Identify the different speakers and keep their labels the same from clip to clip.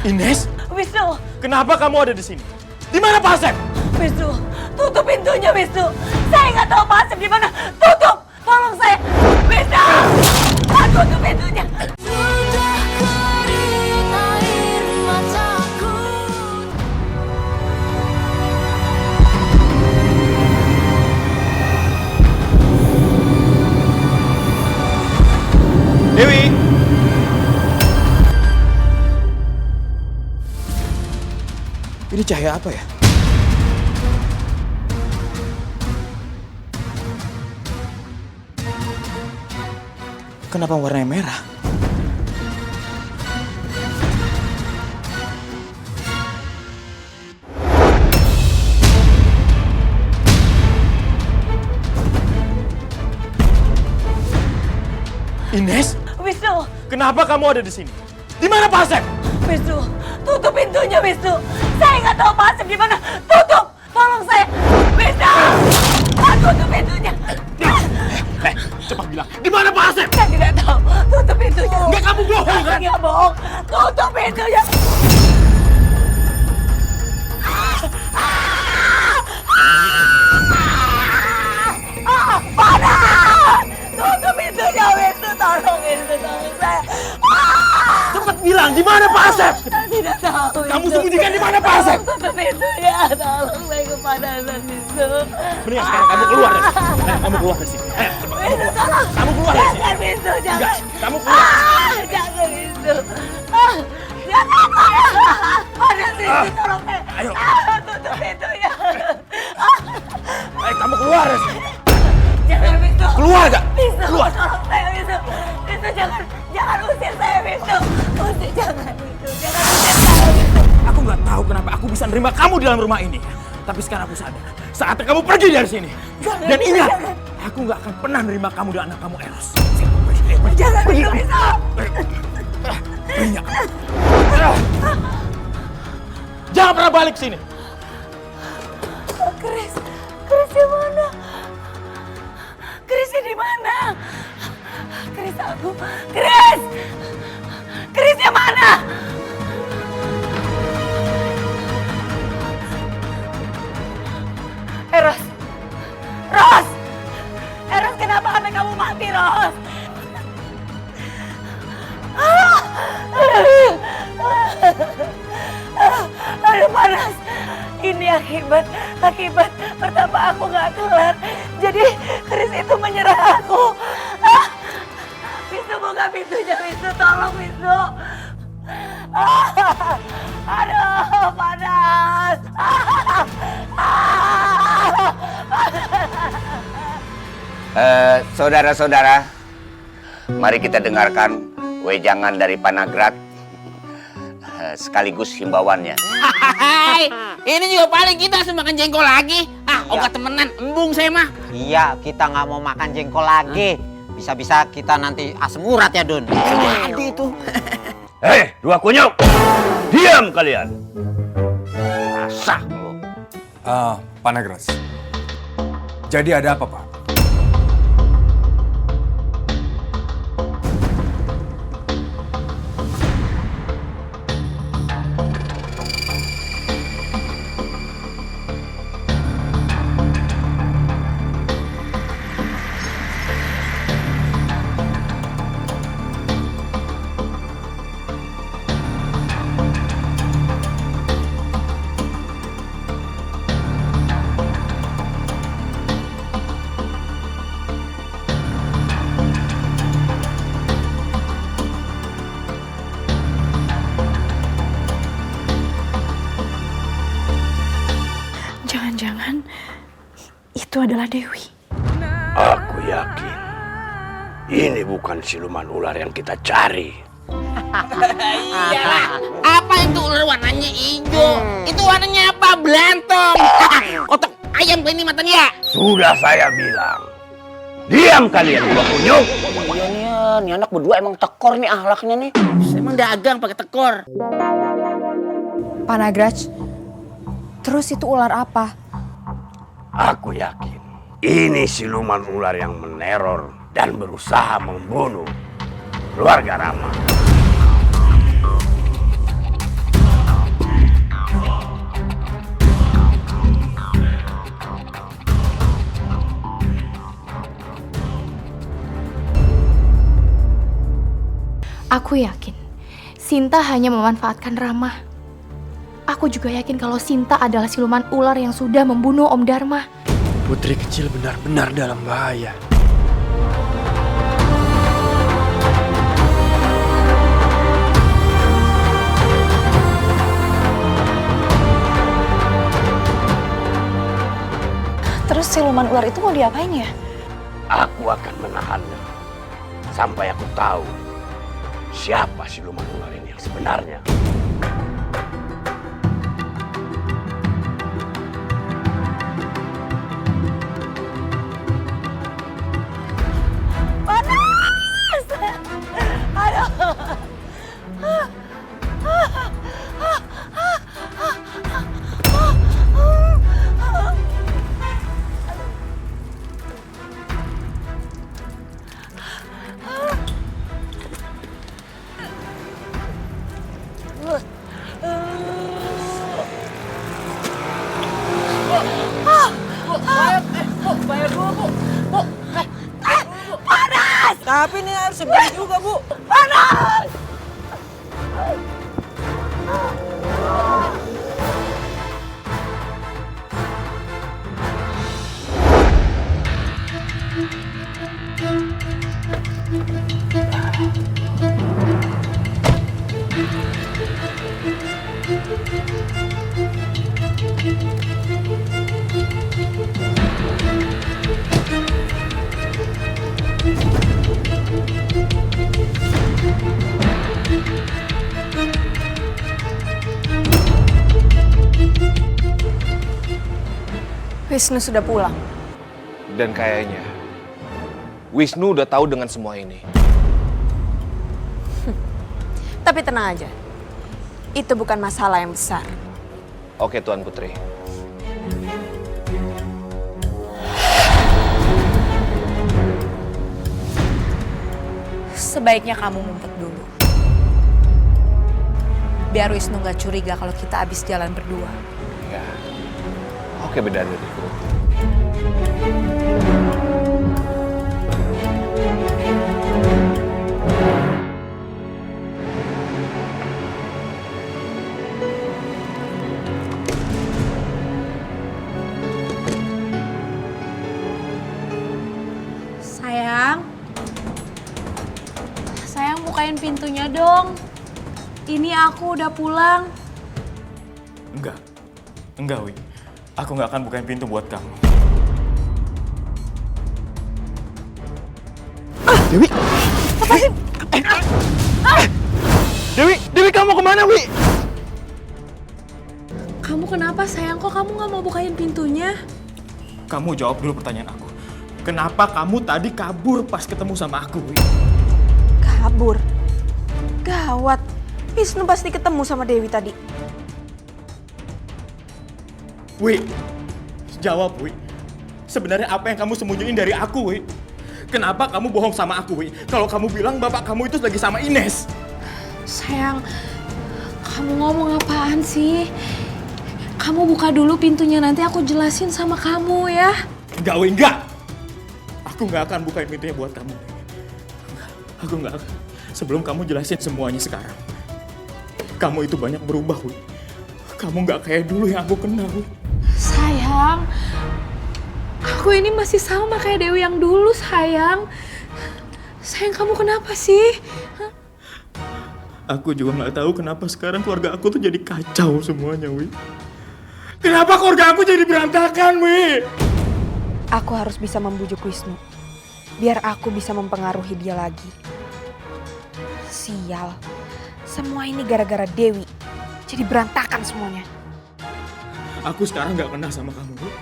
Speaker 1: Ines?
Speaker 2: Wisnu!
Speaker 1: Kenapa kamu ada di sini? Di mana Pak Asep?
Speaker 2: Wisnu! Tutup pintunya, Wisnu! Saya nggak tahu Pak Asep di mana! Tutup! Tolong saya! Wisnu! Tutup pintunya!
Speaker 3: Sudah kering air mataku.
Speaker 1: Dewi! Ini cahaya apa ya? Kenapa warnanya merah? Ines?
Speaker 2: Wisnu!
Speaker 1: Kenapa kamu ada di sini? Di mana Pak Asep?
Speaker 2: Wisnu! Tutup pintunya, Wisnu! Saya nggak tahu Pak Asep di mana! Tutup! Tolong saya! Wisnu! Tutup pintunya!
Speaker 1: Cepat bilang, di mana Pak Asep?
Speaker 2: Saya tidak tahu! Tutup pintunya!
Speaker 1: Enggak, kamu bohong kan?
Speaker 2: Nggak bohong! Tutup pintunya! Panas! Tutup pintunya, Wisnu! Tolong, Wisnu! Tolong saya!
Speaker 1: Cepat bilang, di mana Pak Asep?
Speaker 2: Saya tidak tahu,
Speaker 1: Kamu
Speaker 2: Wisnu.
Speaker 1: sembunyikan di mana Pak Asep?
Speaker 2: Tutup pintunya! Tolong, saya kepanasan, Wisnu!
Speaker 1: Mendingan sekarang kamu keluar dari sini. Kamu keluar dari sini.
Speaker 2: Wisnu, tolong!
Speaker 1: Kamu keluar dari sini.
Speaker 2: Jangan, Wisnu! Jangan!
Speaker 1: Enggak, kamu keluar.
Speaker 2: Jangan, Wisnu! Jangan! Panas, Wisnu! Tolong saya!
Speaker 1: Ayo.
Speaker 2: Tutup pintunya!
Speaker 1: Ayo, kamu keluar dari sini.
Speaker 2: Jangan, Wisnu!
Speaker 1: Keluar gak?
Speaker 2: Wisnu,
Speaker 1: Keluar.
Speaker 2: tolong saya, Wisnu! Wisnu, jangan usir saya, Wisnu! Jangan, Wisnu! Jangan usir saya, Wisnu!
Speaker 1: Aku nggak tahu kenapa aku bisa nerima kamu di dalam rumah ini. Tapi sekarang aku sadar, saatnya kamu pergi dari sini.
Speaker 2: Jangan,
Speaker 1: Dan ingat,
Speaker 2: jangan.
Speaker 1: aku nggak akan pernah nerima kamu dan anak kamu Eros.
Speaker 2: Jangan,
Speaker 1: Pergi.
Speaker 2: Wisnu! Wisnu!
Speaker 1: Pergi. Jangan pernah balik sini.
Speaker 2: Chris di mana? Chris di mana? Chris aku, Chris di mana? Ros, Eros kenapa anak kamu mati, Ros? Aduh panas. Ini akibat pertama aku nggak kelar. Jadi Chris itu menyerang aku. Wisnu, buka pintunya, Wisnu, tolong, Wisnu. Aduh panas.
Speaker 4: Saudara-saudara, mari kita dengarkan wejangan dari Panagrat sekaligus himbauannya.
Speaker 5: Hai, ini juga paling kita harus makan jengkol lagi. Oga temenan, embung saya mah.
Speaker 6: Iya, kita nggak mau makan jengkol lagi. Bisa-bisa kita nanti asam urat ya, Dun.
Speaker 5: Jadi itu.
Speaker 4: Hei, dua kunyuk! Diam kalian! Asah lu.
Speaker 7: Panagras. Jadi ada apa, Pak?
Speaker 2: Jangan-jangan itu adalah Dewi.
Speaker 8: Aku yakin ini bukan siluman ular yang kita cari.
Speaker 5: Iyalah. Apa itu ular warnanya hijau? Itu warnanya apa? Belantong. Kotak ayam ini matanya.
Speaker 8: Sudah saya bilang. Diam kalian dua kunyuk.
Speaker 5: Iya nih anak berdua emang tekor nih ahlaknya nih. Emang dagang pakai tekor.
Speaker 9: Panagraj, terus itu ular apa?
Speaker 8: Aku yakin ini siluman ular yang meneror dan berusaha membunuh keluarga Rama.
Speaker 9: Aku yakin Sinta hanya memanfaatkan Rama. Aku juga yakin kalau Sinta adalah siluman ular yang sudah membunuh Om Dharma.
Speaker 10: Putri kecil benar-benar dalam bahaya.
Speaker 2: Terus siluman ular itu mau diapain ya?
Speaker 8: Aku akan menahannya sampai aku tahu siapa siluman ular ini yang sebenarnya.
Speaker 2: Panas! Aduh!
Speaker 5: Tapi ini harus segera juga, Bu.
Speaker 2: Panas! Wisnu sudah pulang.
Speaker 10: Dan kayaknya Wisnu udah tahu dengan semua ini.
Speaker 2: Tapi tenang aja. Itu bukan masalah yang besar.
Speaker 10: Oke, Tuan Putri.
Speaker 2: Sebaiknya kamu ngumpet dulu. Biar Wisnu nggak curiga kalau kita habis jalan berdua.
Speaker 10: Ya. Oke, bidadariku.
Speaker 9: Sayang bukain pintunya dong. Ini aku udah pulang.
Speaker 1: Enggak, Wi. Aku nggak akan bukain pintu buat kamu.
Speaker 10: Dewi! Apa sih? Dewi, kamu kemana, Wi?
Speaker 9: Kamu kenapa sayang? Kok kamu nggak mau bukain pintunya?
Speaker 1: Kamu jawab dulu pertanyaan aku. Kenapa kamu tadi kabur pas ketemu sama aku, Wi?
Speaker 2: Kabur? Gawat. Wisnu pasti ketemu sama Dewi tadi.
Speaker 1: Wi, jawab, Wi. Sebenarnya apa yang kamu sembunyiin dari aku, Wi? Kenapa kamu bohong sama aku, Wi? Kalau kamu bilang bapak kamu itu lagi sama Ines.
Speaker 9: Sayang, kamu ngomong apaan sih? Kamu buka dulu pintunya, nanti aku jelasin sama kamu ya.
Speaker 1: Enggak, Wi, enggak. Aku nggak akan bukain pintunya buat kamu. Aku nggak akan. Sebelum kamu jelasin semuanya sekarang. Kamu itu banyak berubah, Wi. Kamu nggak kayak dulu yang aku kenal, Wi.
Speaker 9: Sayang, aku ini masih sama kayak Dewi yang dulu, sayang. Sayang, kamu kenapa sih? Hah?
Speaker 1: Aku juga nggak tahu kenapa sekarang keluarga aku tuh jadi kacau semuanya, Wi. Kenapa keluarga aku jadi berantakan, Wi?
Speaker 2: Aku harus bisa membujuk Wisnu. Biar aku bisa mempengaruhi dia lagi. Sial. Semua ini gara-gara Dewi. Jadi berantakan semuanya.
Speaker 1: Aku sekarang nggak kenal sama kamu, Wi.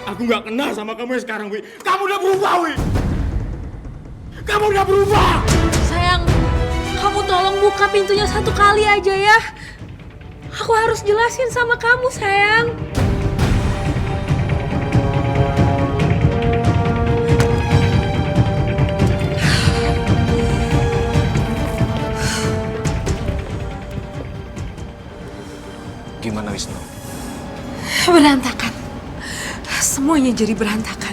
Speaker 1: Aku nggak kenal sama kamu yang sekarang, Wi. Kamu udah berubah, Wi. Kamu udah berubah.
Speaker 9: Sayang, kamu tolong buka pintunya satu kali aja ya. Aku harus jelasin sama kamu, sayang.
Speaker 10: Gimana, Wisnu?
Speaker 2: Berantakan. Semuanya jadi berantakan.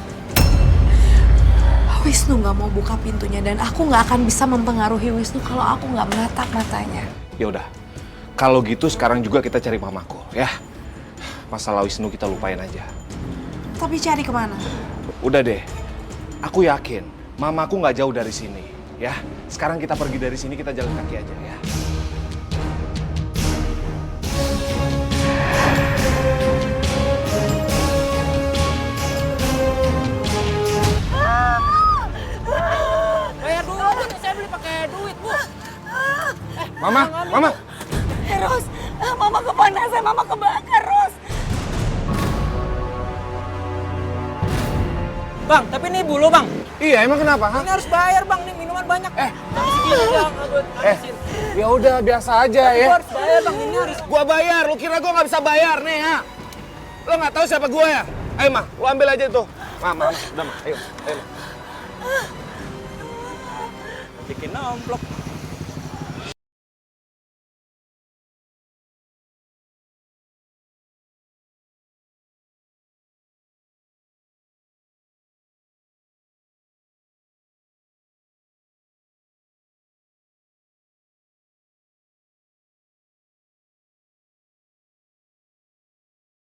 Speaker 9: Wisnu nggak mau buka pintunya dan aku nggak akan bisa mempengaruhi Wisnu kalau aku nggak menatap matanya.
Speaker 10: Ya udah, kalau gitu sekarang juga kita cari mamaku, ya. Masalah Wisnu kita lupain aja.
Speaker 9: Tapi cari kemana?
Speaker 10: Udah deh, aku yakin mamaku nggak jauh dari sini, ya. Sekarang kita pergi dari sini, kita jalan kaki aja, ya.
Speaker 5: Bayar dulu, saya beli pakai duit, Bu.
Speaker 10: Mama.
Speaker 2: Ros, mama kepanasan, mama kebakar, Ros.
Speaker 5: Bang, tapi ini bulu, Bang.
Speaker 10: Iya, emang kenapa?
Speaker 5: Ini harus bayar, Bang. Nih minuman banyak.
Speaker 10: Ya udah biasa aja
Speaker 5: Tapi
Speaker 10: ya.
Speaker 5: gua harus bayar, Bang. Ini harus.
Speaker 10: Gua bayar, lu kira gua nggak bisa bayar nih, ha? Lo nggak tahu siapa gua ya? Ayo, Ma, lu ambil aja tuh. Mama, udah, Ma. Ayo, Ma.
Speaker 5: Bikin nomplok.